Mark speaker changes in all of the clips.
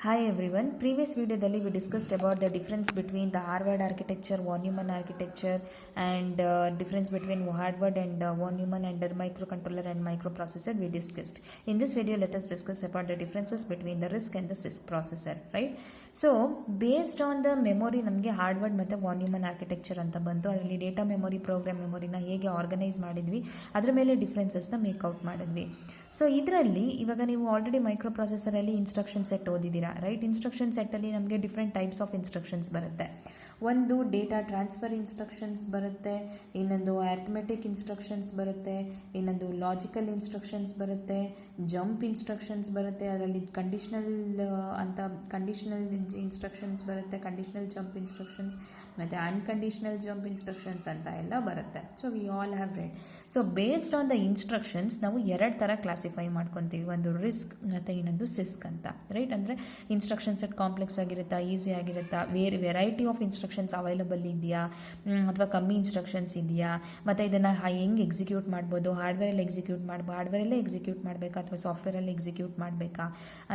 Speaker 1: Hi everyone. Previous video dalli we discussed about the difference between the Harvard architecture, von Neumann architecture, and difference between Harvard and von Neumann and microcontroller and microprocessor we discussed. In this video, let us discuss about the differences between the RISC and the CISC processor, right? So based on the memory ನಮಗೆ ಹಾರ್ಡ್ವರ್ಡ್ ಮತ್ತು von Neumann architecture ಅಂತ ಬಂತು. ಅದರಲ್ಲಿ data memory, program ಮೆಮೊರಿನ ಹೇಗೆ organise ಮಾಡಿದ್ವಿ, ಅದರ ಮೇಲೆ ಡಿಫ್ರೆನ್ಸಸ್ನ make out ಮಾಡಿದ್ವಿ. ಸೊ ಇದರಲ್ಲಿ ಇವಾಗ ನೀವು ಆಲ್ರೆಡಿ ಮೈಕ್ರೋ ಪ್ರೊಸೆಸರಲ್ಲಿ ಇನ್ಸ್ಟ್ರಕ್ಷನ್ ಸೆಟ್ ಓದಿದ್ದೀರಾ, ರೈಟ್? ಇನ್ಸ್ಟ್ರಕ್ಷನ್ ಸೆಟ್ಟಲ್ಲಿ ನಮಗೆ ಡಿಫ್ರೆಂಟ್ ಟೈಪ್ಸ್ ಆಫ್ ಇನ್ಸ್ಟ್ರಕ್ಷನ್ಸ್ ಬರುತ್ತೆ. ಒಂದು ಡೇಟಾ ಟ್ರಾನ್ಸ್ಫರ್ ಇನ್ಸ್ಟ್ರಕ್ಷನ್ಸ್ ಬರುತ್ತೆ, ಇನ್ನೊಂದು ಅರ್ಥಮೆಟಿಕ್ ಇನ್ಸ್ಟ್ರಕ್ಷನ್ಸ್ ಬರುತ್ತೆ, ಇನ್ನೊಂದು ಲಾಜಿಕಲ್ ಇನ್ಸ್ಟ್ರಕ್ಷನ್ಸ್ ಬರುತ್ತೆ, ಜಂಪ್ ಇನ್ಸ್ಟ್ರಕ್ಷನ್ಸ್ ಬರುತ್ತೆ, ಅದರಲ್ಲಿ ಕಂಡೀಷನಲ್ ಇನ್ಸ್ಟ್ರಕ್ಷನ್ಸ್ ಬರುತ್ತೆ, ಕಂಡೀಷನಲ್ ಜಂಪ್ ಇನ್ಸ್ಟ್ರಕ್ಷನ್ಸ್ ಮತ್ತು ಅನ್ಕಂಡೀಷನಲ್ ಜಂಪ್ ಇನ್ಸ್ಟ್ರಕ್ಷನ್ಸ್ ಅಂತ ಎಲ್ಲ ಬರುತ್ತೆ. So we all have read. So based on the instructions ನಾವು ಎರಡು ಥರ ಕ್ಲಾಸಿಫೈ ಮಾಡ್ಕೊತೀವಿ, ಒಂದು ರಿಸ್ಕ್ ಮತ್ತು ಇನ್ನೊಂದು ಸಿಸ್ಕ್ ಅಂತ, ರೈಟ್? ಅಂದರೆ ಇನ್ಸ್ಟ್ರಕ್ಷನ್ ಸೆಟ್ ಕಾಂಪ್ಲೆಕ್ಸ್ ಆಗಿರುತ್ತಾ, ಈಸಿ ಆಗಿರುತ್ತಾ, ವೆರೈಟಿ ಆಫ್ ಇನ್ಸ್ಟ್ರಕ್ಷನ್ಸ್ ಅವೈಲಬಲ್ ಇದೆಯಾ ಅಥವಾ ಕಮ್ಮಿ ಇನ್ಸ್ಟ್ರಕ್ಷನ್ಸ್ ಇದೆಯಾ, ಮತ್ತು ಇದನ್ನು ಹೆಂಗೆ ಎಕ್ಸಿಕ್ಯೂಟ್ ಮಾಡ್ಬೋದು, ಹಾರ್ಡ್ವೇರಲ್ಲಿ ಎಕ್ಸಿಕ್ಯೂಟ್ ಮಾಡ್ಬೋದು, ಹಾರ್ಡ್ವೇರಲ್ಲೇ ಎಕ್ಸಿಕ್ಯೂಟ್ ಮಾಡಬೇಕಾ ಅಥವಾ ಸಾಫ್ಟ್ವೇರಲ್ಲಿ ಎಕ್ಸಿಕ್ಯೂಟ್ ಮಾಡಬೇಕಾ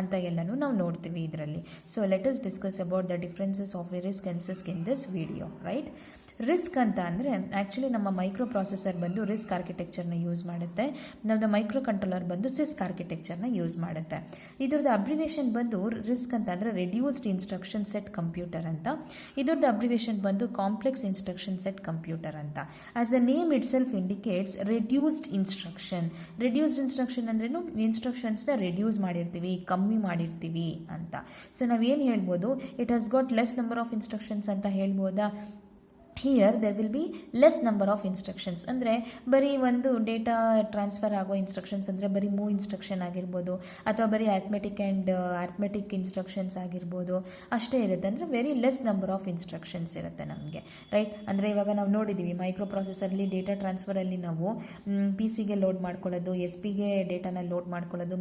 Speaker 1: ಅಂತ ಎಲ್ಲನೂ ನಾವು ನೋಡ್ತೀವಿ ಇದರಲ್ಲಿ. So let us discuss about the differences of RISC and CISC in this video, right? RISC ಅಂತ ಅಂದರೆ ಆ್ಯಕ್ಚುಲಿ ನಮ್ಮ ಮೈಕ್ರೋ ಪ್ರೊಸೆಸರ್ ಬಂದು ರಿಸ್ಕ್ ಆರ್ಕಿಟೆಕ್ಚರ್ನ ಯೂಸ್ ಮಾಡುತ್ತೆ, ನಮ್ಮದು ಮೈಕ್ರೋ ಕಂಟ್ರೋಲರ್ ಬಂದು ಸಿಸ್ಕ್ ಆರ್ಕಿಟೆಕ್ಚರ್ನ ಯೂಸ್ ಮಾಡುತ್ತೆ. ಇದ್ರದ್ದು ಅಬ್ರಿವೇಷನ್ ಬಂದು ರಿಸ್ಕ್ ಅಂತ ಅಂದರೆ ರೆಡ್ಯೂಸ್ಡ್ ಇನ್ಸ್ಟ್ರಕ್ಷನ್ ಸೆಟ್ ಕಂಪ್ಯೂಟರ್ ಅಂತ, ಇದ್ರದ್ದು ಅಬ್ರಿವೇಷನ್ ಬಂದು ಕಾಂಪ್ಲೆಕ್ಸ್ ಇನ್ಸ್ಟ್ರಕ್ಷನ್ ಸೆಟ್ ಕಂಪ್ಯೂಟರ್ ಅಂತ. As a name it self indicates reduced instruction. Reduced instruction ಅಂದ್ರೇನು? ಇನ್ಸ್ಟ್ರಕ್ಷನ್ಸ್ನ ರೆಡ್ಯೂಸ್ ಮಾಡಿರ್ತೀವಿ, ಕಮ್ಮಿ ಮಾಡಿರ್ತೀವಿ ಅಂತ. ಸೊ ನಾವೇನು ಹೇಳ್ಬೋದು, it has got less number of instructions ಅಂತ ಹೇಳ್ಬೋದಾ? Here there will be less number of instructions. ಅಂದರೆ ಬರೀ ಒಂದು ಡೇಟಾ ಟ್ರಾನ್ಸ್ಫರ್ ಆಗೋ ಇನ್ಸ್ಟ್ರಕ್ಷನ್ಸ್ ಅಂದರೆ ಬರೀ ಮೂವ್ ಇನ್ಸ್ಟ್ರಕ್ಷನ್ ಆಗಿರ್ಬೋದು, ಅಥವಾ ಬರೀ ಅರ್ಥಮೆಟಿಕ್ ಇನ್ಸ್ಟ್ರಕ್ಷನ್ಸ್ ಆಗಿರ್ಬೋದು, ಅಷ್ಟೇ ಇರುತ್ತೆ. ಅಂದರೆ very less number of instructions ಇರುತ್ತೆ ನಮಗೆ, ರೈಟ್? ಅಂದರೆ ಇವಾಗ ನಾವು ನೋಡಿದ್ದೀವಿ ಮೈಕ್ರೋ ಪ್ರೊಸೆಸರ್ಲಿ ಡೇಟಾ ಟ್ರಾನ್ಸ್ಫರಲ್ಲಿ ನಾವು ಪಿ ಸಿಗೆ ಲೋಡ್ ಮಾಡ್ಕೊಳ್ಳೋದು, ಎಸ್ ಪಿಗೆ ಡೇಟಾನ ಲೋಡ್ ಮಾಡ್ಕೊಳ್ಳೋದು,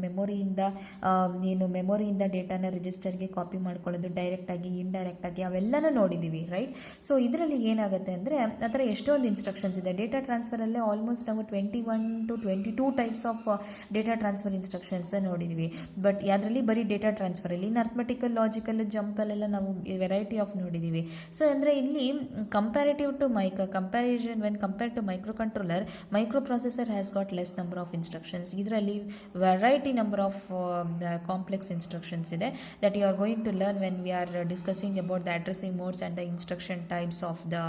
Speaker 1: ಮೆಮೊರಿಯಿಂದ ಡೇಟಾನ ರಿಜಿಸ್ಟರ್ಗೆ ಕಾಪಿ ಮಾಡ್ಕೊಳ್ಳೋದು, ಡೈರೆಕ್ಟಾಗಿ ಇಂಡೈರೆಕ್ಟಾಗಿ ಅವೆಲ್ಲನೂ ನೋಡಿದ್ದೀವಿ, ರೈಟ್? ಸೊ ಇದರಲ್ಲಿ ಏನಾಗುತ್ತೆ ಅಂದರೆ ಆ ಥರ ಎಷ್ಟೊಂದು ಇನ್ಸ್ಟ್ರಕ್ಷನ್ಸ್ ಇದೆ. ಡೇಟಾ ಟ್ರಾನ್ಸ್ಫರಲ್ಲೇ ಆಲ್ಮೋಸ್ಟ್ ನಾವು 21 to 22 types of data transfer instructions ನೋಡಿದ್ದೀವಿ. ಬಟ್ ಅದರಲ್ಲಿ ಬರೀ ಡೇಟಾ ಟ್ರಾನ್ಸ್ಫರಲ್ಲಿ ಅರ್ಥಮೆಟಿಕಲ್, ಲಾಜಿಕಲ್, ಜಂಪಲ್ಲೆಲ್ಲ ನಾವು ವೆರೈಟಿ ಆಫ್ ನೋಡಿದ್ದೀವಿ. ಸೊ ಅಂದರೆ ಇಲ್ಲಿ comparison when compare to micro controller, micro processor has got less number of instructions. ಇದರಲ್ಲಿ variety number of complex instructions ಇದೆ that you are going to learn when we are discussing about the addressing modes and the instruction types of the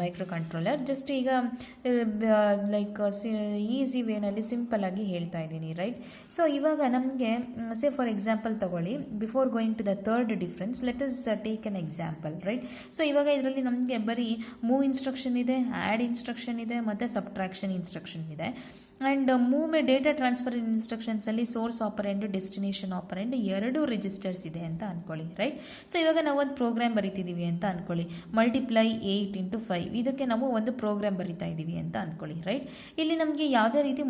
Speaker 1: micro controller. Just ಈಗ like easy ವೇನಲ್ಲಿ simple ಆಗಿ ಹೇಳ್ತಾ ಇದ್ದೀನಿ, right? So ಇವಾಗ ನಮಗೆ say for example ತಗೊಳ್ಳಿ. Before going to the third difference, let us take an example, right? So ಇವಾಗ ಇದರಲ್ಲಿ ನಮಗೆ ಬರೀ ಮೂವ್ ಇನ್ಸ್ಟ್ರಕ್ಷನ್ ಇದೆ, ಆ್ಯಡ್ ಇನ್ಸ್ಟ್ರಕ್ಷನ್ ಇದೆ, ಮತ್ತು ಸಬ್ಟ್ರಾಕ್ಷನ್ ಇನ್ಸ್ಟ್ರಕ್ಷನ್ ಇದೆ. ಆ್ಯಂಡ್ ಡೇಟಾ ಟ್ರಾನ್ಸ್ಫರ್ ಇನ್ಸ್ಟ್ರಕ್ಷನ್ಸಲ್ಲಿ ಸೋರ್ಸ್ ಆಪರೆಂಡ್, ಡೆಸ್ಟಿನೇಷನ್ ಆಪರೆಂಡ್ ಎರಡೂ ರಿಜಿಸ್ಟರ್ಸ್ ಇದೆ ಅಂತ ಅನ್ಕೊಳ್ಳಿ, ರೈಟ್? ಸೊ ಇವಾಗ ನಾವು ಒಂದು ಪ್ರೋಗ್ರಾಮ್ ಬರಿತಿದ್ದೀವಿ ಅಂತ ಅನ್ಕೊಳ್ಳಿ, ಮಲ್ಟಿಪ್ಲೈ 8 into 5. ಇದಕ್ಕೆ ನಾವು ಒಂದು ಪ್ರೋಗ್ರಾಮ್ ಬರಿತಾ ಇದ್ದೀವಿ ಅಂತ ಅನ್ಕೊಳ್ಳಿ, ರೈಟ್? ಇಲ್ಲಿ ನಮಗೆ ಯಾವುದೇ ರೀತಿ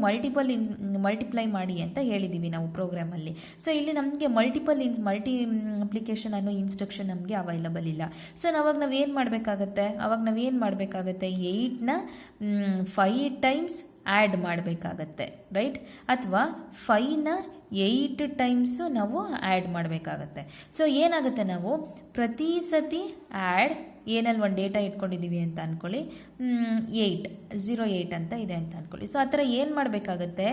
Speaker 1: ಮಲ್ಟಿಪ್ಲೈ ಮಾಡಿ ಅಂತ ಹೇಳಿದ್ದೀವಿ ನಾವು ಪ್ರೋಗ್ರಾಮಲ್ಲಿ. ಸೊ ಇಲ್ಲಿ ನಮಗೆ ಮಲ್ಟಿಪ್ಲಿಕೇಶನ್ ಅನ್ನೋ ಇನ್ಸ್ಟ್ರಕ್ಷನ್ ನಮಗೆ ಅವೈಲಬಲ್ ಇಲ್ಲ. ಸೊ ನಾವೇನು ಮಾಡಬೇಕಾಗತ್ತೆ, 8ನ 5 ಟೈಮ್ಸ್ ಆ್ಯಡ್ ಮಾಡಬೇಕಾಗತ್ತೆ, ರೈಟ್? ಅಥವಾ 5ನ 8 ಟೈಮ್ಸು ನಾವು ಆ್ಯಡ್ ಮಾಡಬೇಕಾಗತ್ತೆ. ಸೊ ಏನಾಗುತ್ತೆ, ನಾವು ಪ್ರತಿ ಸತಿ ಆ್ಯಡ್ ಏನಲ್ಲಿ ಒಂದು ಡೇಟಾ ಇಟ್ಕೊಂಡಿದ್ದೀವಿ ಅಂತ ಅಂದ್ಕೊಳ್ಳಿ, 08 ಅಂತ ಇದೆ ಅಂತ ಅಂದ್ಕೊಳ್ಳಿ. ಸೊ ಆ ಥರ ಏನು ಮಾಡಬೇಕಾಗತ್ತೆ,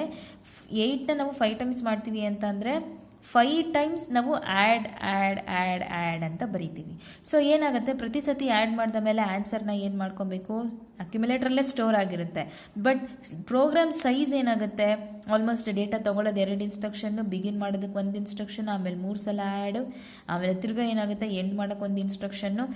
Speaker 1: 8ನ ನಾವು 5 ಟೈಮ್ಸ್ ಮಾಡ್ತೀವಿ ಅಂತ ಅಂದರೆ 5 ಟೈಮ್ಸ್ ನಾವು ಆ್ಯಡ್ ಅಂತ ಬರಿತೀವಿ. ಸೊ ಏನಾಗುತ್ತೆ, ಪ್ರತಿ ಸತಿ ಆ್ಯಡ್ ಮಾಡಿದ ಮೇಲೆ ಆನ್ಸರ್ನ ಏನು ಮಾಡ್ಕೊಬೇಕು, ಅಕ್ಯುಮುಲೇಟ್ರಲ್ಲೇ ಸ್ಟೋರ್ ಆಗಿರುತ್ತೆ. ಬಟ್ ಪ್ರೋಗ್ರಾಮ್ ಸೈಜ್ ಏನಾಗುತ್ತೆ, ಆಲ್ಮೋಸ್ಟ್ ಡೇಟಾ ತೊಗೊಳ್ಳೋದು 2 ಇನ್ಸ್ಟ್ರಕ್ಷನ್ನು, ಬಿಗಿನ್ ಮಾಡೋದಕ್ಕೆ 1 ಇನ್ಸ್ಟ್ರಕ್ಷನ್, ಆಮೇಲೆ 3 ಸಲ ಆ್ಯಡು, ಆಮೇಲೆ ತಿರ್ಗಾ ಏನಾಗುತ್ತೆ ಎಂಡ್ ಮಾಡೋಕ್ಕೆ 1 ಇನ್ಸ್ಟ್ರಕ್ಷನ್ನು.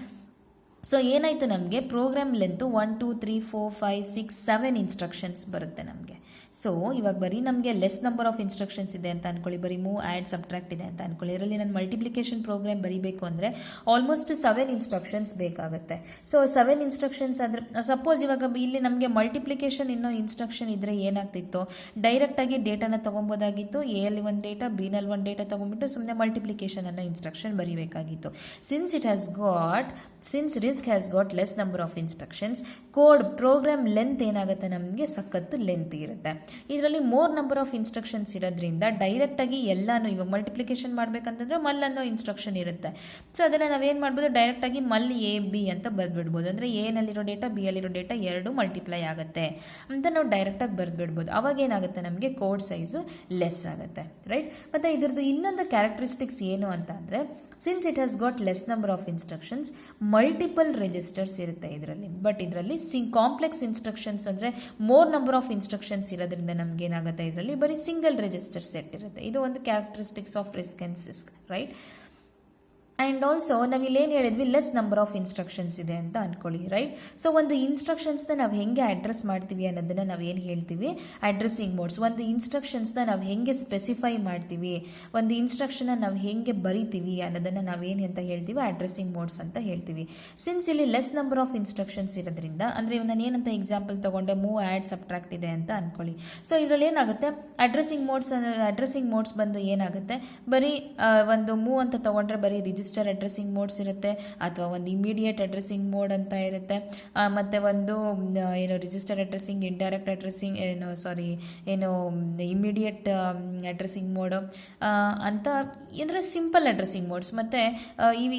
Speaker 1: ಸೊ ಏನಾಯಿತು, ನಮಗೆ ಪ್ರೋಗ್ರಾಮ್ ಲೆಂತು 1 2 3 4 5 6 7 ಇನ್ಸ್ಟ್ರಕ್ಷನ್ಸ್ ಬರುತ್ತೆ ನಮಗೆ. ಸೊ ಇವಾಗ ಬರೀ ನಮಗೆ ಲೆಸ್ ನಂಬರ್ ಆಫ್ ಇನ್ಸ್ಟ್ರಕ್ಷನ್ಸ್ ಇದೆ ಅಂತ ಅನ್ಕೊಳ್ಳಿ, ಬರೀ ಮೂವ್, ಆ್ಯಡ್, ಸಬ್ಟ್ರಾಕ್ಟ್ ಇದೆ ಅಂತ ಅನ್ಕೊಳ್ಳಿ. ಇದರಲ್ಲಿ ನಾನು ಮಲ್ಟಿಪ್ಲಿಕೇಶನ್ ಪ್ರೋಗ್ರಾಮ್ ಬರೀಬೇಕು ಅಂದರೆ ಆಲ್ಮೋಸ್ಟ್ 7 ಇನ್ಸ್ಟ್ರಕ್ಷನ್ಸ್ ಬೇಕಾಗುತ್ತೆ. ಸೊ 7 ಇನ್ಸ್ಟ್ರಕ್ಷನ್ಸ್ ಅಂದರೆ ಸಪೋಸ್ ಇವಾಗ ಇಲ್ಲಿ ನಮಗೆ ಮಲ್ಟಿಪ್ಲಿಕೇಶನ್ ಇನ್ನೂ ಇನ್ಸ್ಟ್ರಕ್ಷನ್ ಇದ್ದರೆ ಏನಾಗ್ತಿತ್ತು, ಡೈರೆಕ್ಟಾಗಿ ಡೇಟಾನ ತೊಗೊಬೋದಾಗಿತ್ತು, ಎ ಅಲ್ಲಿ ಒಂದು ಡೇಟಾ, ಬಿ ನಲ್ಲಿ ಒಂದು ಡೇಟಾ ತೊಗೊಂಡ್ಬಿಟ್ಟು ಸುಮ್ಮನೆ ಮಲ್ಟಿಪ್ಲಿಕೇಶನ್ ಅನ್ನೋ ಇನ್ಸ್ಟ್ರಕ್ಷನ್ ಬರೀಬೇಕಾಗಿತ್ತು. Since it has got since RISC has got less number of instructions, code program length ಏನಾಗುತ್ತೆ ನಮಗೆ ಸಖತ್ತು ಲೆಂತ್ ಇರುತ್ತೆ. ಇದರಲ್ಲಿ ಮೋರ್ ನಂಬರ್ ಆಫ್ ಇನ್ಸ್ಟ್ರಕ್ಷನ್ಸ್ ಇರೋದ್ರಿಂದ ಡೈರೆಕ್ಟಾಗಿ ಎಲ್ಲಾನು ಇವಾಗ ಮಲ್ಟಿಪ್ಲಿಕೇಶನ್ ಮಾಡಬೇಕಂತಂದ್ರೆ ಮಲ್ ಅನ್ನೋ ಇನ್ಸ್ಟ್ರಕ್ಷನ್ ಇರುತ್ತೆ. ಸೊ ಅದನ್ನು ನಾವೇನು ಮಾಡ್ಬೋದು, ಡೈರೆಕ್ಟಾಗಿ ಮಲ್ ಎ ಬಿ ಅಂತ ಬರೆದ್ಬಿಡ್ಬೋದು. ಅಂದರೆ ಎನಲ್ಲಿರೋ ಡೇಟಾ ಬಿ ಅಲ್ಲಿರೋ ಡೇಟಾ ಎರಡು ಮಲ್ಟಿಪ್ಲೈ ಆಗುತ್ತೆ ಅಂತ ನಾವು ಡೈರೆಕ್ಟಾಗಿ ಬರೆದ್ಬಿಡ್ಬೋದು. ಅವಾಗ ಏನಾಗುತ್ತೆ ನಮಗೆ ಕೋಡ್ ಸೈಜು ಲೆಸ್ ಆಗುತ್ತೆ, ರೈಟ್. ಮತ್ತು ಇದ್ರದ್ದು ಇನ್ನೊಂದು ಕ್ಯಾರೆಕ್ಟರಿಸ್ಟಿಕ್ಸ್ ಏನು ಅಂತ ಅಂದರೆ, since it has got less number of instructions, multiple registers ಇರುತ್ತೆ ಇದರಲ್ಲಿ. ಬಟ್ ಇದರಲ್ಲಿ ಕಾಂಪ್ಲೆಕ್ಸ್ ಇನ್ಸ್ಟ್ರಕ್ಷನ್ಸ್ ಅಂದರೆ ಮೋರ್ ನಂಬರ್ ಆಫ್ ಇನ್ಸ್ಟ್ರಕ್ಷನ್ಸ್ ಇರೋದ್ರಿಂದ ನಮ್ಗೆ ಏನಾಗುತ್ತೆ, ಇದರಲ್ಲಿ ಬರೀ ಸಿಂಗಲ್ ರಿಜಿಸ್ಟರ್ ಸೆಟ್ ಇರುತ್ತೆ. ಇದು ಒಂದು characteristics of RISC and CISC, right. And also ನಾವು ಇಲ್ಲೇನು ಹೇಳಿದ್ವಿ, ಲೆಸ್ ನಂಬರ್ ಆಫ್ ಇನ್ಸ್ಟ್ರಕ್ಷನ್ಸ್ ಇದೆ ಅಂತ ಅನ್ಕೊಳ್ಳಿ, ರೈಟ್. ಸೊ ಒಂದು ಇನ್ಸ್ಟ್ರಕ್ಷನ್ಸ್ನ ನಾವು ಹೆಂಗೆ ಅಡ್ರೆಸ್ ಮಾಡ್ತೀವಿ ಅನ್ನೋದನ್ನು ನಾವು ಏನು ಹೇಳ್ತೀವಿ, ಅಡ್ರೆಸ್ಸಿಂಗ್ ಮೋಡ್ಸ್. ಒಂದು ಇನ್ಸ್ಟ್ರಕ್ಷನ್ಸ್ನ ನಾವು ಹೆಂಗೆ ಸ್ಪೆಸಿಫೈ ಮಾಡ್ತೀವಿ, ಒಂದು ಇನ್ಸ್ಟ್ರಕ್ಷನ್ನ ನಾವು ಹೆಂಗೆ ಬರಿತೀವಿ ಅನ್ನೋದನ್ನು ನಾವೇನು ಅಂತ ಹೇಳ್ತೀವಿ, ಅಡ್ರೆಸ್ಸಿಂಗ್ ಮೋಡ್ಸ್ ಅಂತ ಹೇಳ್ತೀವಿ. ಸಿನ್ಸ್ ಇಲ್ಲಿ ಲೆಸ್ ನಂಬರ್ ಆಫ್ ಇನ್ಸ್ಟ್ರಕ್ಷನ್ಸ್ ಇರೋದ್ರಿಂದ, ಅಂದರೆ ನಾನು ಏನಂತ ಎಕ್ಸಾಂಪಲ್ ತಗೊಂಡೆ, ಮೂವ್ ಆ್ಯಡ್ ಸಬ್ಟ್ರಾಕ್ಟ್ ಇದೆ ಅಂತ ಅನ್ಕೊಳ್ಳಿ. ಸೊ ಇದರಲ್ಲಿ ಏನಾಗುತ್ತೆ, ಅಡ್ರೆಸ್ಸಿಂಗ್ ಮೋಡ್ಸ್ ಬಂದು ಏನಾಗುತ್ತೆ, ಬರೀ ಒಂದು ಮೂವ್ ಅಂತ ತಗೊಂಡ್ರೆ ಬರೀ ರಿಜಿಸ್ಟರ್ ಅಡ್ರೆಸ್ಸಿಂಗ್ ಮೋಡ್ಸ್ ಇರುತ್ತೆ, ಅಥವಾ ಒಂದು ಇಮಿಡಿಯೇಟ್ ಅಡ್ರೆಸ್ಸಿಂಗ್ ಮೋಡ್ ಅಂತ ಇರುತ್ತೆ, ಮತ್ತೆ ಒಂದು ಏನು register addressing, indirect addressing, immediate addressing mode ಅಂತ, ಅಂದರೆ ಸಿಂಪಲ್ ಅಡ್ರೆಸ್ಸಿಂಗ್ ಮೋಡ್ಸ್. ಮತ್ತು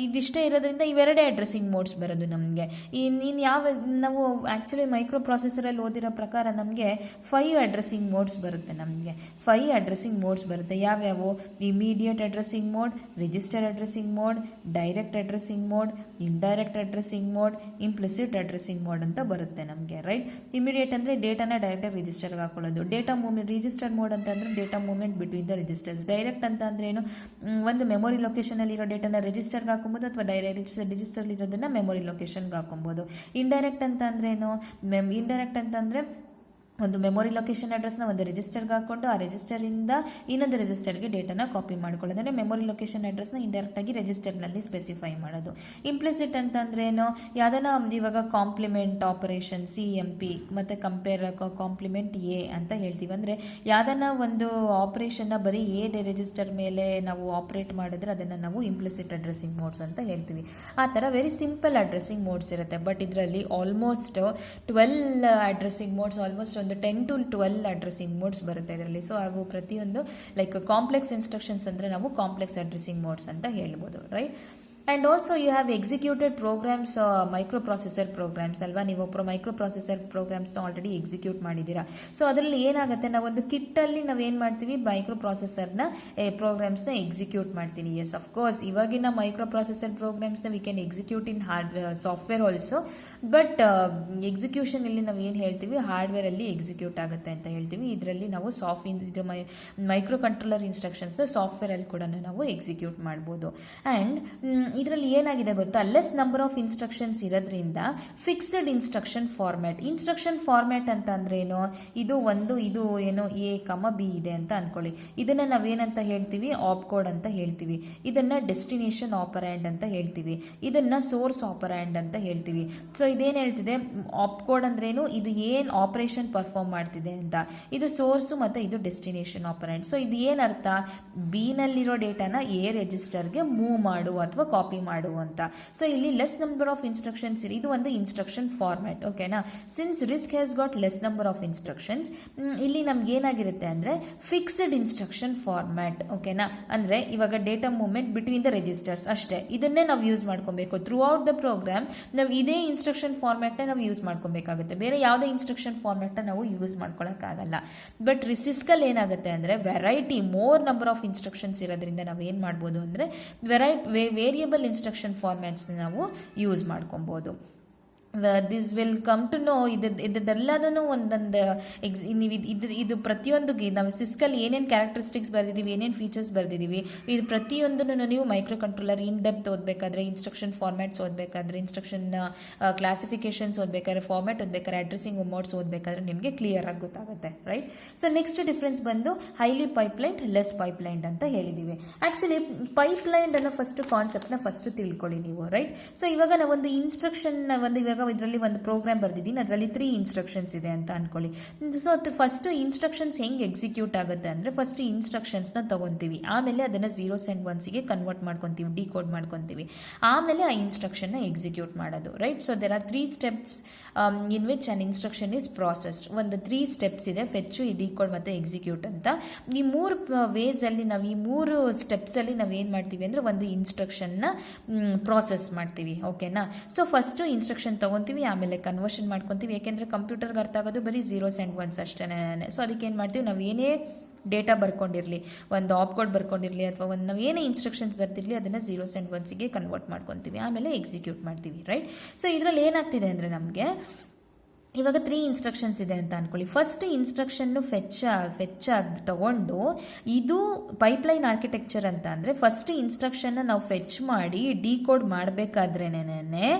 Speaker 1: ಇದಿಷ್ಟೇ ಇರೋದ್ರಿಂದ ಇವೆರಡೇ ಅಡ್ರೆಸ್ಸಿಂಗ್ ಮೋಡ್ಸ್ ಬರೋದು ನಮಗೆ. ಇನ್ನು ನಾವು ಆ್ಯಕ್ಚುಲಿ ಮೈಕ್ರೋ ಪ್ರೊಸೆಸರಲ್ಲಿ ಓದಿರೋ ಪ್ರಕಾರ ನಮಗೆ 5 ಅಡ್ರೆಸ್ಸಿಂಗ್ ಮೋಡ್ಸ್ ಬರುತ್ತೆ. ನಮಗೆ 5 ಅಡ್ರೆಸ್ಸಿಂಗ್ ಮೋಡ್ಸ್ ಬರುತ್ತೆ. ಯಾವ್ಯಾವು, immediate addressing mode, register addressing mode, direct addressing mode, indirect addressing mode, implicit addressing mode ಅಂತ ಬರುತ್ತೆ ನಮಗೆ, ರೈಟ್. ಇಮಿಡಿಯೇಟ್ ಅಂದರೆ ಡೇಟಾನ ಡೈರೆಕ್ಟಾಗಿ ರಿಜಿಸ್ಟರ್ಗೆ ಹಾಕೊಳ್ಳೋದು. ಡೇಟಾ ಮೂವ್ಮೆಂಟ್, ರಿಜಿಸ್ಟರ್ ಮೋಡ್ ಅಂತಂದರೆ data movement between the registers. Direct ಅಂತ ಅಂದ್ರೆ ಏನು, ಒಂದು ಮೆಮೊರಿ ಲೊಕೇಶನಲ್ಲಿ ಇರೋ ಡೇಟಾನ ರಿಜಿಸ್ಟರ್ಗೆ ಹಾಕೊಬೋದು, ಅಥವಾ ರಿಜಿಸ್ಟರ್ಲಿ ಇರೋದನ್ನ ಮೆಮೊರಿ ಲೊಕೇಶನ್ಗೆ ಹಾಕೊಬೋದು. ಇಂಡೈರೆಕ್ಟ್ ಅಂತ ಅಂದ್ರೆ ಏನು, ಇಂಡೈರೆಕ್ಟ್ ಅಂತಂದರೆ ಒಂದು ಮೆಮೊರಿ ಲೊಕೇಶನ್ ಅಡ್ರೆಸ್ನ ಒಂದು ರಿಜಿಸ್ಟರ್ಗೆ ಹಾಕೊಂಡು ಆ ರಿಜಿಸ್ಟರಿಂದ ಇನ್ನೊಂದು ರಿಜಿಸ್ಟರ್ಗೆ ಡೇಟಾನ ಕಾಪಿ ಮಾಡ್ಕೊಳ್ಳೋದು. ಅಂದರೆ ಮೆಮೊರಿ ಲೊಕೇಶನ್ ಅಡ್ರೆಸ್ನ ಇಂಡೈರೆಕ್ಟಾಗಿ ರಿಜಿಸ್ಟರ್ನಲ್ಲಿ ಸ್ಪೆಸಿಫೈ ಮಾಡೋದು. ಇಂಪ್ಲಿಸಿಟ್ ಅಂತಂದ್ರೆ ಏನು, ಯಾವುದನ್ನ ಇವಾಗ ಕಾಂಪ್ಲಿಮೆಂಟ್ ಆಪರೇಷನ್ CMP ಮತ್ತು ಕಂಪೇರ್ ಕಾಂಪ್ಲಿಮೆಂಟ್ A ಅಂತ ಹೇಳ್ತೀವಿ. ಅಂದರೆ ಯಾವುದನ್ನ ಒಂದು ಆಪರೇಷನ್ನ ಬರೀ A ರಿಜಿಸ್ಟರ್ ಮೇಲೆ ನಾವು ಆಪರೇಟ್ ಮಾಡಿದ್ರೆ ಅದನ್ನು ನಾವು ಇಂಪ್ಲಿಸಿಟ್ ಅಡ್ರೆಸ್ಸಿಂಗ್ ಮೋಡ್ಸ್ ಅಂತ ಹೇಳ್ತೀವಿ. ಆ ಥರ ವೆರಿ ಸಿಂಪಲ್ ಅಡ್ರೆಸ್ಸಿಂಗ್ ಮೋಡ್ಸ್ ಇರುತ್ತೆ. ಬಟ್ ಇದರಲ್ಲಿ ಆಲ್ಮೋಸ್ಟ್ 12 ಅಡ್ರೆಸ್ಸಿಂಗ್ ಮೋಡ್ಸ್, ಆಲ್ಮೋಸ್ಟ್ ಒಂದು 10 to 12 ಅಡ್ರೆಸ್ಸಿಂಗ್ ಮೋಡ್ಸ್ ಬರುತ್ತೆ ಇದರಲ್ಲಿ. ಸೊ ಅವು ಪ್ರತಿಯೊಂದು ಲೈಕ್ ಕಾಂಪ್ಲೆಕ್ಸ್ ಇನ್ಸ್ಟ್ರಕ್ಷನ್ಸ್ ಅಂದರೆ ನಾವು ಕಾಂಪ್ಲೆಕ್ಸ್ ಅಡ್ರೆಸ್ಸಿಂಗ್ ಮೋಡ್ಸ್ ಅಂತ ಹೇಳ್ಬೋದು, right. And also you have executed programs, microprocessor programs ಅಲ್ವಾ. ನೀವು ಮೈಕ್ರೋ ಪ್ರೊಸೆಸರ್ ಪ್ರೋಗ್ರಾಮ್ಸ್ನ ಆಲ್ರೆಡಿ ಎಕ್ಸಿಕ್ಯೂಟ್ ಮಾಡಿದ್ದೀರಾ. ಸೊ ಅದರಲ್ಲಿ ಏನಾಗುತ್ತೆ, ನಾವೊಂದು ಕಿಟ್ಟಲ್ಲಿ ನಾವೇನು ಮಾಡ್ತೀವಿ, ಮೈಕ್ರೋ ಪ್ರೊಸೆಸರ್ನ ಪ್ರೋಗ್ರಾಮ್ಸ್ನ ಎಕ್ಸಿಕ್ಯೂಟ್ ಮಾಡ್ತೀನಿ. ಎಸ್, ಅಫ್ಕೋರ್ಸ್ ಇವಾಗಿನ ಮೈಕ್ರೋ ಪ್ರೊಸೆಸರ್ ಪ್ರೋಗ್ರಾಮ್ಸ್ನ we can execute in software also. But execution ಇಲ್ಲಿ ನಾವು ಏನು ಹೇಳ್ತೀವಿ, ಹಾರ್ಡ್ವೇರಲ್ಲಿ ಎಕ್ಸಿಕ್ಯೂಟ್ ಆಗುತ್ತೆ ಅಂತ ಹೇಳ್ತೀವಿ. ಇದರಲ್ಲಿ ನಾವು ಇದು ಮೈಕ್ರೋ ಕಂಟ್ರೋಲರ್ ಇನ್ಸ್ಟ್ರಕ್ಷನ್ಸ್ ಸಾಫ್ಟ್ವೇರಲ್ಲಿ ಕೂಡ ನಾವು ಎಕ್ಸಿಕ್ಯೂಟ್ ಮಾಡ್ಬೋದು. ಆ್ಯಂಡ್ ಇದರಲ್ಲಿ ಏನಾಗಿದೆ ಗೊತ್ತಾ, ಲೆಸ್ ನಂಬರ್ ಆಫ್ ಇನ್ಸ್ಟ್ರಕ್ಷನ್ಸ್ ಇರೋದ್ರಿಂದ ಫಿಕ್ಸ್ಡ್ ಇನ್ಸ್ಟ್ರಕ್ಷನ್ ಫಾರ್ಮ್ಯಾಟ್ ಅಂತ ಅಂದ್ರೆ ಏನು, ಇದು ಏನು A, B ಇದೆ ಅಂತ ಅನ್ಕೊಳ್ಳಿ. ಇದನ್ನ ನಾವೇನಂತ ಹೇಳ್ತೀವಿ, ಆಪ್ಕೋಡ್ ಅಂತ ಹೇಳ್ತೀವಿ. ಇದನ್ನ ಡೆಸ್ಟಿನೇಷನ್ ಆಪರ್ಯಾಂಡ್ ಅಂತ ಹೇಳ್ತೀವಿ. ಇದನ್ನ ಸೋರ್ಸ್ ಆಪರ್ಯಾಂಡ್ ಅಂತ ಹೇಳ್ತೀವಿ. ಸೊ ಇದೇನು ಹೇಳ್ತಿದೆ, ಆಪ್ಕೋಡ್ ಅಂದ್ರೇನು, ಇದು ಏನು ಆಪರೇಷನ್ ಪರ್ಫಾರ್ಮ್ ಮಾಡ್ತಿದೆ ಅಂತ. ಇದು ಸೋರ್ಸು ಮತ್ತು ಇದು ಡೆಸ್ಟಿನೇಷನ್ ಆಪರೆಂಟ್. ಸೊ ಇದು ಏನರ್ಥ, ಬಿ ನಲ್ಲಿರೋ ಡೇಟಾನ A ರಿಜಿಸ್ಟರ್ಗೆ ಮೂವ್ ಮಾಡು ಅಥವಾ ಕಾಪಿ ಮಾಡು ಅಂತ. ಸೊ ಇಲ್ಲಿ ಲೆಸ್ ನಂಬರ್ ಆಫ್ ಇನ್ಸ್ಟ್ರಕ್ಷನ್ಸ್ ಇದು ಒಂದು ಇನ್ಸ್ಟ್ರಕ್ಷನ್ ಫಾರ್ಮ್ಯಾಟ್, ಓಕೆನಾ. Since RISC has got less number of instructions, ಇಲ್ಲಿ ನಮ್ಗೆ ಏನಾಗಿರುತ್ತೆ ಅಂದರೆ ಫಿಕ್ಸ್ಡ್ ಇನ್ಸ್ಟ್ರಕ್ಷನ್ ಫಾರ್ಮ್ಯಾಟ್, ಓಕೆನಾ. ಅಂದರೆ ಇವಾಗ data movement between the registers ಅಷ್ಟೇ, ಇದನ್ನೇ ನಾವು ಯೂಸ್ ಮಾಡ್ಕೊಬೇಕು ಥ್ರೂ ಔಟ್ ದ ಪ್ರೋಗ್ರಾಮ್. ನಾವು ಇದೇ ಇನ್ಸ್ಟ್ರಕ್ಷನ್ ಫಾರ್ಮ್ಯಾಟ್ನ ನಾವು ಯೂಸ್ ಮಾಡ್ಕೊಬೇಕಾಗುತ್ತೆ, ಬೇರೆ ಯಾವುದೇ ಇನ್ಸ್ಟ್ರಕ್ಷನ್ ಫಾರ್ಮ್ಯಾಟ್ನ ನಾವು ಯೂಸ್ ಮಾಡ್ಕೊಳಕ್ಕಾಗಲ್ಲ. ಬಟ್ ರಿಸಿಸ್ಕಲ್ಲಿ ಏನಾಗುತ್ತೆ ಅಂದರೆ ಮೋರ್ ನಂಬರ್ ಆಫ್ ಇನ್ಸ್ಟ್ರಕ್ಷನ್ಸ್ ಇರೋದ್ರಿಂದ ನಾವು ಏನು ಮಾಡ್ಬೋದು ಅಂದರೆ ವೇರಿಯಬಲ್ ಇನ್ಸ್ಟ್ರಕ್ಷನ್ ಫಾರ್ಮ್ಯಾಟ್ಸ್ ನಾವು ಯೂಸ್ ಮಾಡ್ಕೊಬೋದು. This will come to know ಇದೆಲ್ಲದನ್ನು ಒಂದೊಂದು ನೀವು ಇದು ಪ್ರತಿಯೊಂದು ನಾವು ಸಿಸ್ಕಲ್ಲಿ ಏನೇನು ಕ್ಯಾರೆಕ್ಟರಿಸ್ಟಿಕ್ಸ್ ಬರೆದಿದ್ದೀವಿ, ಏನೇನು ಫೀಚರ್ಸ್ ಬರೆದಿದ್ದೀವಿ, ಇದು ಪ್ರತಿಯೊಂದನ್ನು ನೀವು ಮೈಕ್ರೋ ಕಂಟ್ರೋಲರ್ ಇನ್ ಡೆಪ್ತ್ ಓದಬೇಕಾದ್ರೆ, ಇನ್ಸ್ಟ್ರಕ್ಷನ್ ಫಾರ್ಮ್ಯಾಟ್ಸ್ ಓದಬೇಕಾದ್ರೆ, ಇನ್ಸ್ಟ್ರಕ್ಷನ್ ಕ್ಲಾಸಿಫಿಕೇಶನ್ಸ್ ಓದಬೇಕಾದ್ರೆ, ಫಾರ್ಮ್ಯಾಟ್ ಓದಬೇಕಾದ್ರೆ, ಅಡ್ರೆಸ್ಸಿಂಗ್ ಮೋಡ್ಸ್ ಓದಬೇಕಾದ್ರೆ ನಿಮಗೆ ಕ್ಲಿಯರ್ ಆಗಿ ಗೊತ್ತಾಗುತ್ತೆ, ರೈಟ್. ಸೊ ನೆಕ್ಸ್ಟ್ ಡಿಫ್ರೆನ್ಸ್ ಬಂದು ಹೈಲಿ ಪೈಪ್ಲೈನ್ಡ್, ಲೆಸ್ ಪೈಪ್ಲೈನ್ಡ್ ಅಂತ ಹೇಳಿದ್ದೀವಿ. ಆ್ಯಕ್ಚುಲಿ ಪೈಪ್ಲೈನ್ಡ್ ಅನ್ನೋ ಫಸ್ಟ್ ಕಾನ್ಸೆಪ್ಟ್ನ ಫಸ್ಟ್ ತಿಳ್ಕೊಳ್ಳಿ ನೀವು, ರೈಟ್. ಸೊ ಇವಾಗ ನಾವೊಂದು ಇನ್ಸ್ಟ್ರಕ್ಷನ್ ಇವಾಗ ಇವಾಗ ಇದರಲ್ಲಿ ಒಂದು ಪ್ರೋಗ್ರಾಮ್ ಬರ್ದಿದ್ದೀನಿ, ಅದರಲ್ಲಿ 3 ಇನ್ಸ್ಟ್ರಕ್ಷನ್ಸ್ ಇದೆ ಅಂತ ಅನ್ಕೊಳ್ಳಿ. ಸೊ ಫಸ್ಟ್ ಇನ್ಸ್ಟ್ರಕ್ಷನ್ಸ್ ಹೆಂಗೆ ಎಕ್ಸಿಕ್ಯೂಟ್ ಆಗುತ್ತೆ ಅಂದರೆ ಫಸ್ಟ್ ಇನ್ಸ್ಟ್ರಕ್ಷನ್ಸ್ನ ತಗೊಂತೀವಿ, ಆಮೇಲೆ ಅದನ್ನು 0s and 1sಗೆ ಕನ್ವರ್ಟ್ ಮಾಡ್ಕೊತೀವಿ, ಡಿಕೋಡ್ ಮಾಡ್ಕೊತೀವಿ, ಆಮೇಲೆ ಆ ಇನ್ಸ್ಟ್ರಕ್ಷನ್ನ ಎಕ್ಸಿಕ್ಯೂಟ್ ಮಾಡೋದು. Right. So there are 3 steps in which an instruction is processed. ಒಂದು 3 steps ಇದೆ, ಫೆಚ್ಚು, ಡಿಕೋಡ್ ಮತ್ತು ಎಕ್ಸಿಕ್ಯೂಟ್ ಅಂತ. ಈ 3 ವೇಸಲ್ಲಿ ನಾವು ಈ 3 ಸ್ಟೆಪ್ಸಲ್ಲಿ ನಾವು ಏನು ಮಾಡ್ತೀವಿ ಅಂದರೆ ಒಂದು ಇನ್ಸ್ಟ್ರಕ್ಷನ್ನ ಪ್ರಾಸೆಸ್ ಮಾಡ್ತೀವಿ. ಓಕೆನಾ. ಸೊ ಫಸ್ಟು ಇನ್ಸ್ಟ್ರಕ್ಷನ್ ತೊಗೊತೀವಿ, ಆಮೇಲೆ ಕನ್ವರ್ಷನ್ ಮಾಡ್ಕೊತೀವಿ. ಯಾಕೆಂದರೆ ಕಂಪ್ಯೂಟರ್ಗೆ ಅರ್ಥ ಆಗೋದು ಬರೀ 0s and 1s ಅಷ್ಟೇ. ಸೊ ಅದಕ್ಕೆ ಏನು ಮಾಡ್ತೀವಿ, ನಾವು ಏನೇ ಡೇಟಾ ಬರ್ಕೊಂಡಿರಲಿ, ಒಂದು ಆಪ್ಕೋಡ್ ಬರ್ಕೊಂಡಿರಲಿ ಅಥವಾ ಒಂದು ನಾವು ಏನೇ ಇನ್ಸ್ಟ್ರಕ್ಷನ್ಸ್ ಬರ್ತಿರಲಿ ಅದನ್ನು 0s and 1sಗೆ ಕನ್ವರ್ಟ್ ಮಾಡ್ಕೊತೀವಿ, ಆಮೇಲೆ ಎಕ್ಸಿಕ್ಯೂಟ್ ಮಾಡ್ತೀವಿ. ರೈಟ್. ಸೊ ಇದರಲ್ಲಿ ಏನಾಗ್ತಿದೆ ಅಂದರೆ ನಮಗೆ ಇವಾಗ 3 ಇನ್ಸ್ಟ್ರಕ್ಷನ್ಸ್ ಇದೆ ಅಂತ ಅನ್ಕೊಳ್ಳಿ. ಫಸ್ಟ್ ಇನ್ಸ್ಟ್ರಕ್ಷನ್ನು ಫೆಚ್ ತಗೊಂಡು, ಇದು ಪೈಪ್ಲೈನ್ ಆರ್ಕಿಟೆಕ್ಚರ್ ಅಂತ ಅಂದರೆ ಫಸ್ಟ್ ಇನ್ಸ್ಟ್ರಕ್ಷನ್ನ ನಾವು ಫೆಚ್ ಮಾಡಿ ಡಿಕೋಡ್ ಮಾಡಬೇಕಾದ್ರೇನೆ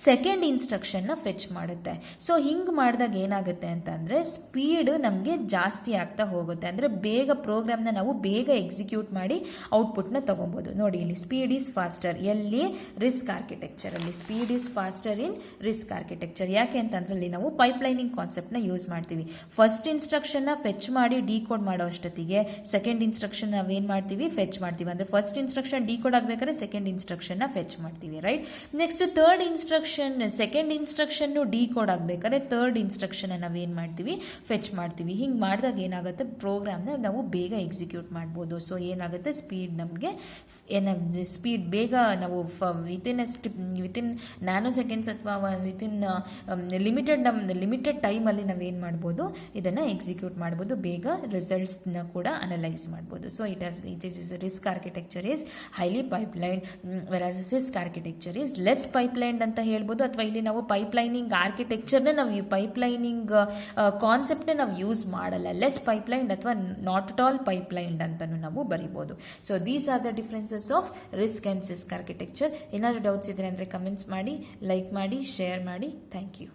Speaker 1: ಸೆಕೆಂಡ್ ಇನ್ಸ್ಟ್ರಕ್ಷನ್ನ ಫೆಚ್ ಮಾಡುತ್ತೆ. ಸೊ ಹಿಂಗೆ ಮಾಡಿದಾಗ ಏನಾಗುತ್ತೆ ಅಂತಂದರೆ ಸ್ಪೀಡ್ ನಮಗೆ ಜಾಸ್ತಿ ಆಗ್ತಾ ಹೋಗುತ್ತೆ. ಅಂದರೆ ಬೇಗ ಪ್ರೋಗ್ರಾಮ್ನ ನಾವು ಬೇಗ ಎಕ್ಸಿಕ್ಯೂಟ್ ಮಾಡಿ ಔಟ್ಪುಟ್ನ ತಗೊಬೋದು. ನೋಡಿ ಇಲ್ಲಿ ಸ್ಪೀಡ್ ಈಸ್ ಫಾಸ್ಟರ್, ಎಲ್ಲಿ ರಿಸ್ಕ್ ಆರ್ಕಿಟೆಕ್ಚರಲ್ಲಿ speed is faster in RISC architecture. ಯಾಕೆ ಅಂತಂದ್ರೆ ಅಲ್ಲಿ ನಾವು ಪೈಪ್ಲೈನಿಂಗ್ ಕಾನ್ಸೆಪ್ಟ್ನ ಯೂಸ್ ಮಾಡ್ತೀವಿ. ಫಸ್ಟ್ ಇನ್ಸ್ಟ್ರಕ್ಷನ್ನ ಫೆಚ್ ಮಾಡಿ ಡಿಕೋಡ್ ಮಾಡೋ ಅಷ್ಟೊತ್ತಿಗೆ ಸೆಕೆಂಡ್ ಇನ್ಸ್ಟ್ರಕ್ಷನ್ ನಾವೇನು ಮಾಡ್ತೀವಿ, ಫೆಚ್ ಮಾಡ್ತೀವಿ. ಅಂದರೆ ಫಸ್ಟ್ ಇನ್ಸ್ಟ್ರಕ್ಷನ್ ಡಿಕೋಡ್ ಆಗಬೇಕಾದ್ರೆ ಸೆಕೆಂಡ್ ಇನ್ಸ್ಟ್ರಕ್ಷನ್ನ ಫೆಚ್ ಮಾಡ್ತೀವಿ. Right. Next third instruction, second ಇನ್ಸ್ಟ್ರಕ್ಷನ್ನು ಡಿಕೋಡ್ ಆಗಬೇಕಾದ್ರೆ ಥರ್ಡ್ ಇನ್ಸ್ಟ್ರಕ್ಷನ್ ನಾವೇನು ಮಾಡ್ತೀವಿ, ಫೆಚ್ ಮಾಡ್ತೀವಿ. ಹಿಂಗೆ ಮಾಡಿದಾಗ ಏನಾಗುತ್ತೆ, ಪ್ರೋಗ್ರಾಮ್ನ ನಾವು ಬೇಗ ಎಕ್ಸಿಕ್ಯೂಟ್ ಮಾಡ್ಬೋದು. ಸೊ ಏನಾಗುತ್ತೆ, ಸ್ಪೀಡ್ ನಮಗೆ ಸ್ಪೀಡ್ ಬೇಗ ನಾವು ವಿತಿನ್ ನ್ಯಾನೋ ಸೆಕೆಂಡ್ಸ್ ಅಥವಾ ವಿತಿನ್ ಲಿಮಿಟೆಡ್ ಟೈಮಲ್ಲಿ ನಾವೇನು ಮಾಡ್ಬೋದು, ಇದನ್ನು ಎಕ್ಸಿಕ್ಯೂಟ್ ಮಾಡ್ಬೋದು, ಬೇಗ ರಿಸಲ್ಟ್ಸ್ನ ಕೂಡ ಅನಲೈಸ್ ಮಾಡ್ಬೋದು. So it is RISC architecture is highly pipeline, versus CISC architecture is less pipelined ಅಂತ ಹೇಳ್ಬೋದು. ಅಥವಾ ಇಲ್ಲಿ ನಾವು ಪೈಪ್ಲೈನಿಂಗ್ ಆರ್ಕಿಟೆಕ್ಚರ್ನ ನಾವು ಪೈಪ್ಲೈನಿಂಗ್ ಕಾನ್ಸೆಪ್ಟ್ನ ನಾವು ಯೂಸ್ ಮಾಡಲ್ಲ, ಲೆಸ್ ಪೈಪ್ಲೈನ್ಡ್ ಅಥವಾ ನಾಟ್ ಅಟ್ ಆಲ್ ಪೈಪ್ಲೈನ್ಡ್ ಅಂತಲೂ ನಾವು ಬರಿಬೋದು. So these are the differences of RISC and CISC architecture. ಏನಾದರೂ ಡೌಟ್ಸ್ ಇದ್ರೆ ಅಂದರೆ ಕಮೆಂಟ್ಸ್ ಮಾಡಿ, ಲೈಕ್ ಮಾಡಿ, ಶೇರ್ ಮಾಡಿ. Thank you.